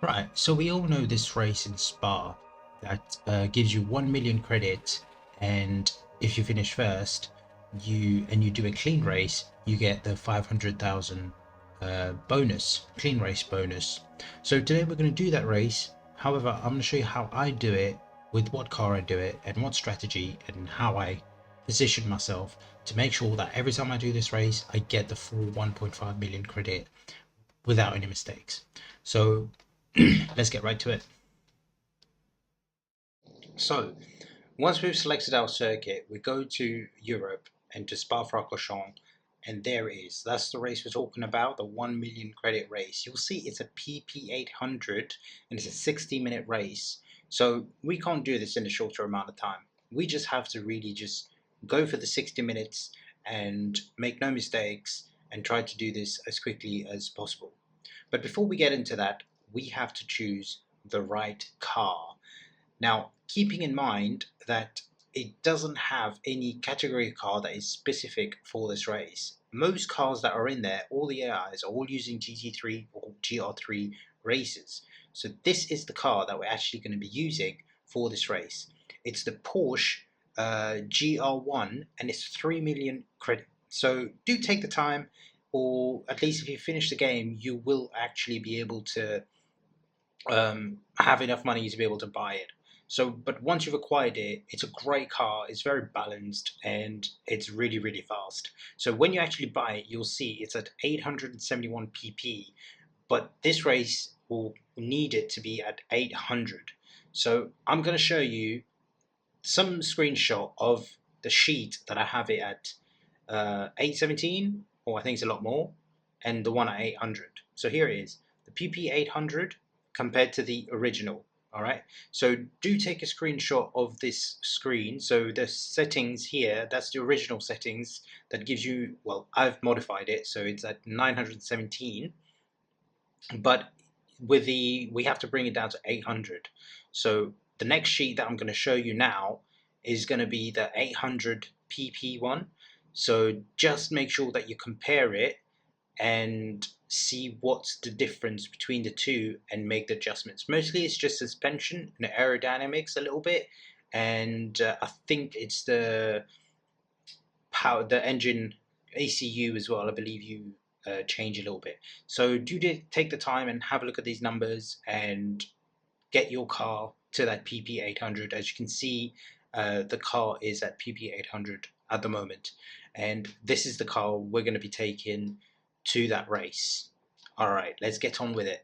Right, so we all know this race in Spa that gives you 1 million credit, and if you finish first, you do a clean race, you get the 500,000 bonus, clean race bonus. So today we're going to do that race. However, I'm going to show you how I do it, with what car I do it, and what strategy, and how I position myself to make sure that every time I do this race, I get the full 1.5 million credit without any mistakes. So let's get right to it. So once we've selected our circuit, we go to Europe and to Spa-Francorchamps, and there it is. That's the race we're talking about, the 1 million credit race. You'll see it's a PP800 and it's a 60-minute race. So we can't do this in a shorter amount of time. We just have to really just go for the 60 minutes and make no mistakes and try to do this as quickly as possible. But before we get into that, we have to choose the right car. Now, keeping in mind that it doesn't have any category car that is specific for this race. Most cars that are in there, all the AIs are all using GT3 or GR3 races. So this is the car that we're actually going to be using for this race. It's the Porsche GR1 and it's 3 million credit. So do take the time, or at least if you finish the game, you will actually be able to have enough money to be able to buy it. So, but once you've acquired it, it's a great car, it's very balanced, and it's really, really fast. So when you actually buy it, you'll see it's at 871 pp, but this race will need it to be at 800. So I'm going to show you some screenshot of the sheet that I have it at 817, or I think it's a lot more, and the one at 800. So here it is, the PP800 compared to the original. All right, so do take a screenshot of this screen. So the settings here, that's the original settings that gives you, well, I've modified it, so it's at 917, but with we have to bring it down to 800. So the next sheet that I'm going to show you now is going to be the 800 pp one. So just make sure that you compare it and see what's the difference between the two and make the adjustments. Mostly it's just suspension and aerodynamics a little bit, and I think it's the power, the engine ACU as well. I believe you change a little bit. So do take the time and have a look at these numbers and get your car to that PP800. As you can see, the car is at PP800 at the moment, and this is the car we're going to be taking to that race. Alright, let's get on with it.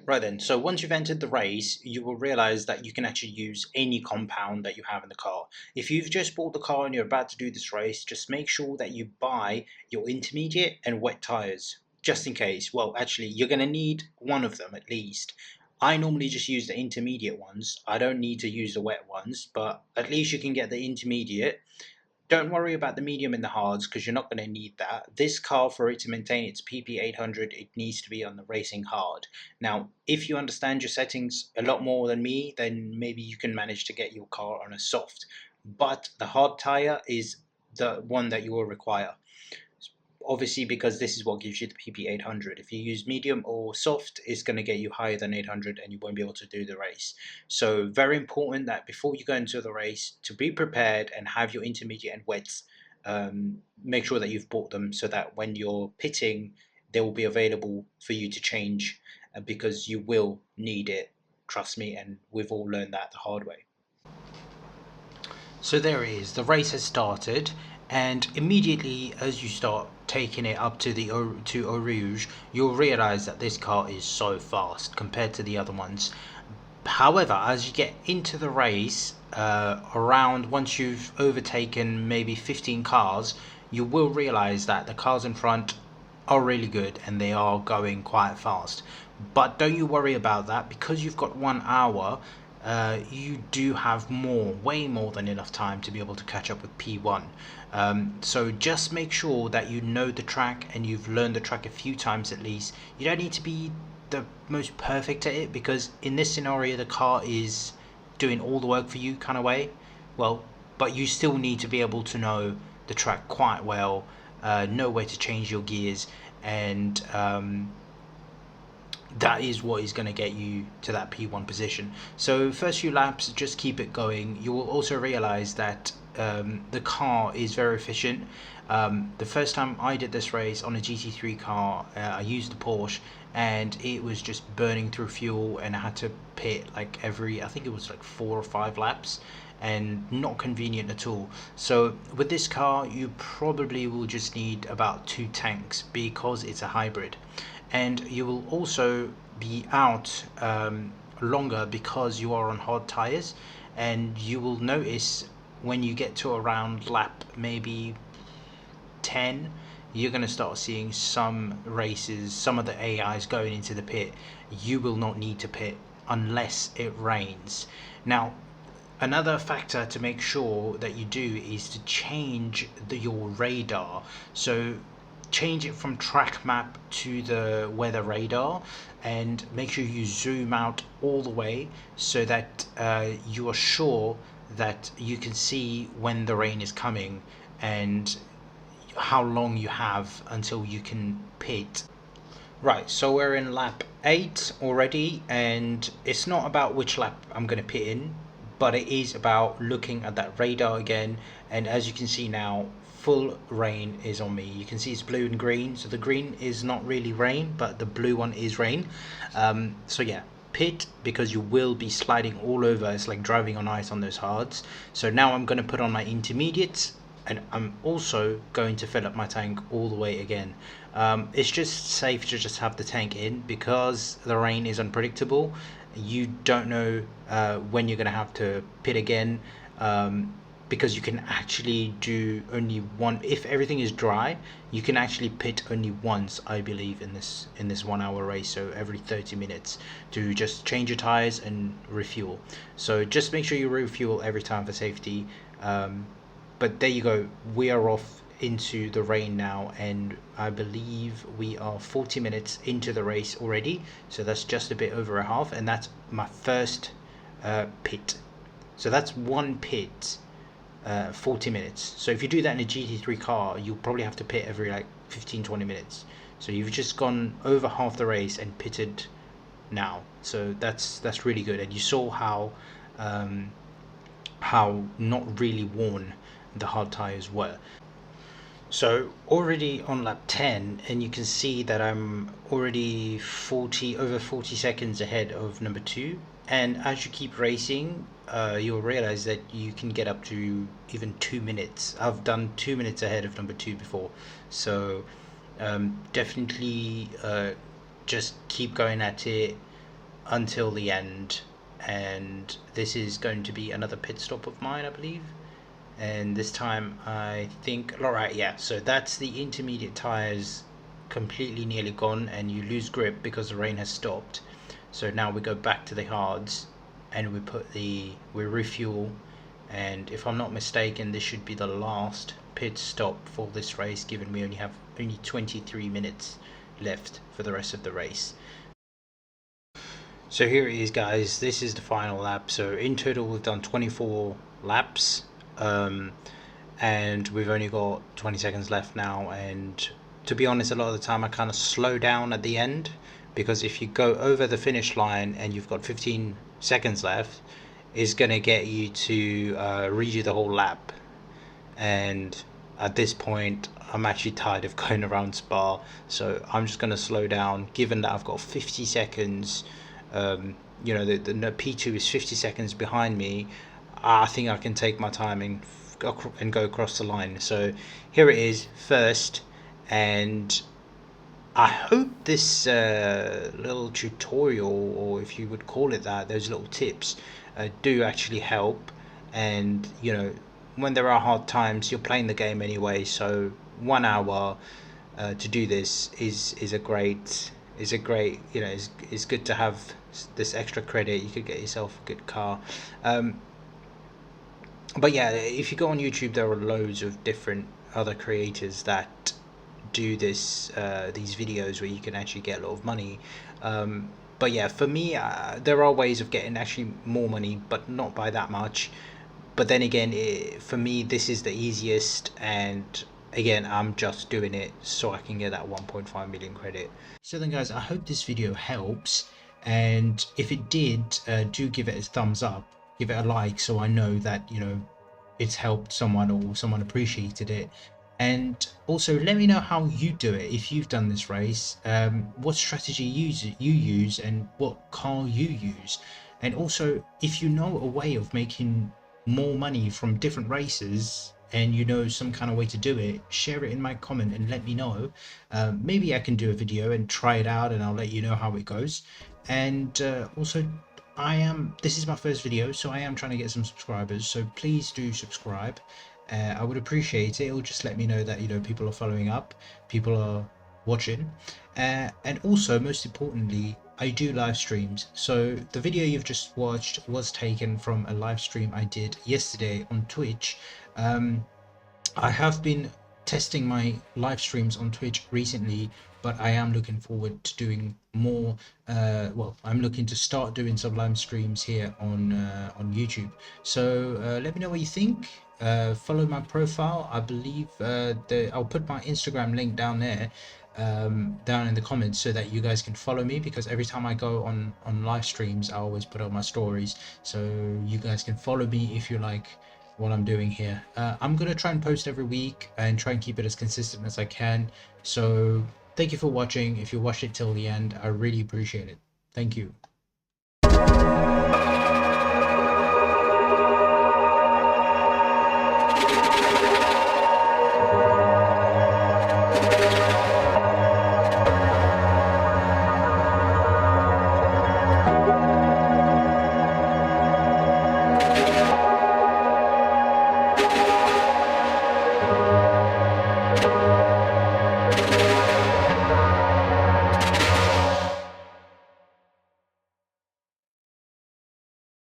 Right then, so once you've entered the race, you will realize that you can actually use any compound that you have in the car. If you've just bought the car and you're about to do this race, just make sure that you buy your intermediate and wet tires, just in case. Well, actually, you're going to need one of them at least. I normally just use the intermediate ones. I don't need to use the wet ones, but at least you can get the intermediate. Don't worry about the medium and the hards because you're not going to need that. This car, for it to maintain its PP800, it needs to be on the racing hard. Now, if you understand your settings a lot more than me, then maybe you can manage to get your car on a soft. But the hard tire is the one that you will require. Obviously, because this is what gives you the PP800. If you use medium or soft, it's going to get you higher than 800 and you won't be able to do the race. So very important that before you go into the race, to be prepared and have your intermediate and wets. Make sure that you've bought them so that when you're pitting, they will be available for you to change, because you will need it. Trust me, and we've all learned that the hard way. So there it is, the race has started, and immediately as you start taking it up to the to Eau Rouge, you'll realize that this car is so fast compared to the other ones. However, as you get into the race, around once you've overtaken maybe 15 cars, you will realize that the cars in front are really good and they are going quite fast. But don't you worry about that, because you've got 1 hour. You do have way more than enough time to be able to catch up with P1. So just make sure that you know the track and you've learned the track a few times at least. You don't need to be the most perfect at it, because in this scenario the car is doing all the work for you kind of way. Well, but you still need to be able to know the track quite well, know where to change your gears, and that is what is going to get you to that P1 position. So first few laps, just keep it going. You will also realize that the car is very efficient. The first time I did this race on a GT3 car, I used the Porsche, and it was just burning through fuel, and I had to pit like every, I think it was like 4 or 5 laps, and not convenient at all. So with this car, you probably will just need about 2 tanks because it's a hybrid, and you will also be out longer because you are on hard tires. And you will notice when you get to around lap maybe 10, you're going to start seeing some races, some of the AIs going into the pit. You will not need to pit unless it rains. Now, another factor to make sure that you do is to change your radar. So change it from track map to the weather radar, and make sure you zoom out all the way so that you are sure that you can see when the rain is coming and how long you have until you can pit. Right, so we're in lap 8 already, and it's not about which lap I'm going to pit in, but it is about looking at that radar again. And as you can see now, full rain is on me. You can see it's blue and green, so the green is not really rain, but the blue one is rain. So yeah, pit, because you will be sliding all over. It's like driving on ice on those hards. So now I'm going to put on my intermediates, and I'm also going to fill up my tank all the way again. It's just safe to just have the tank in because the rain is unpredictable. You don't know when you're going to have to pit again, because you can actually do only one. If everything is dry, you can actually pit only once, I believe, in this 1 hour race. So every 30 minutes to just change your tires and refuel. So just make sure you refuel every time for safety. But there you go, we are off into the rain now, and I believe we are 40 minutes into the race already, so that's just a bit over a half, and that's my first pit. So that's one pit, 40 minutes. So if you do that in a GT3 car, you'll probably have to pit every like 15-20 minutes. So you've just gone over half the race and pitted now, so that's really good. And you saw how not really worn the hard tires were. So already on lap 10, and you can see that I'm already over 40 seconds ahead of number 2. And as you keep racing, you'll realize that you can get up to even 2 minutes. I've done 2 minutes ahead of number 2 before. So definitely just keep going at it until the end. And this is going to be another pit stop of mine, I believe. And this time I think, alright, yeah, so that's the intermediate tires completely nearly gone, and you lose grip because the rain has stopped. So now we go back to the hards, and we refuel, and if I'm not mistaken, this should be the last pit stop for this race, given we have only 23 minutes left for the rest of the race. So here it is, guys, this is the final lap. So in total we've done 24 laps, and we've only got 20 seconds left now. And to be honest, a lot of the time I kind of slow down at the end, because if you go over the finish line and you've got 15 seconds left, it's going to get you to redo the whole lap. And at this point I'm actually tired of going around Spa, so I'm just going to slow down, given that I've got 50 seconds. You know, the P2 is 50 seconds behind me. I think I can take my time and go across the line. So here it is, first, and I hope this little tutorial, or if you would call it that, those little tips do actually help. And you know, when there are hard times, you're playing the game anyway, so 1 hour to do this is a great, you know, it's good to have this extra credit. You could get yourself a good car. But yeah, if you go on YouTube, there are loads of different other creators that do these videos where you can actually get a lot of money. But yeah, for me, there are ways of getting actually more money, but not by that much. But then again, for me, this is the easiest, and Again, I'm just doing it so I can get that 1.5 million credit. So then guys, I hope this video helps, and if it did, do give it a thumbs up, give it a like, so I know that, you know, it's helped someone or someone appreciated it. And also let me know how you do it if you've done this race, what strategy you use and what car you use. And also, if you know a way of making more money from different races and you know some kind of way to do it, share it in my comment and let me know. Maybe I can do a video and try it out, and I'll let you know how it goes. And also, this is my first video, so I am trying to get some subscribers, so please do subscribe. I would appreciate it. It'll just let me know that, you know, people are following up, people are watching. And also, most importantly, I do live streams. So the video you've just watched was taken from a live stream I did yesterday on Twitch. I have been testing my live streams on Twitch recently, but I am looking forward to doing more. Well, I'm looking to start doing some live streams here on YouTube. So let me know what you think. Follow my profile. I believe I'll put my Instagram link down there, down in the comments, so that you guys can follow me, because every time I go on live streams I always put up my stories, so you guys can follow me if you like what I'm doing here. I'm gonna try and post every week and try and keep it as consistent as I can. So thank you for watching. If you watched it till the end, I really appreciate it. Thank you.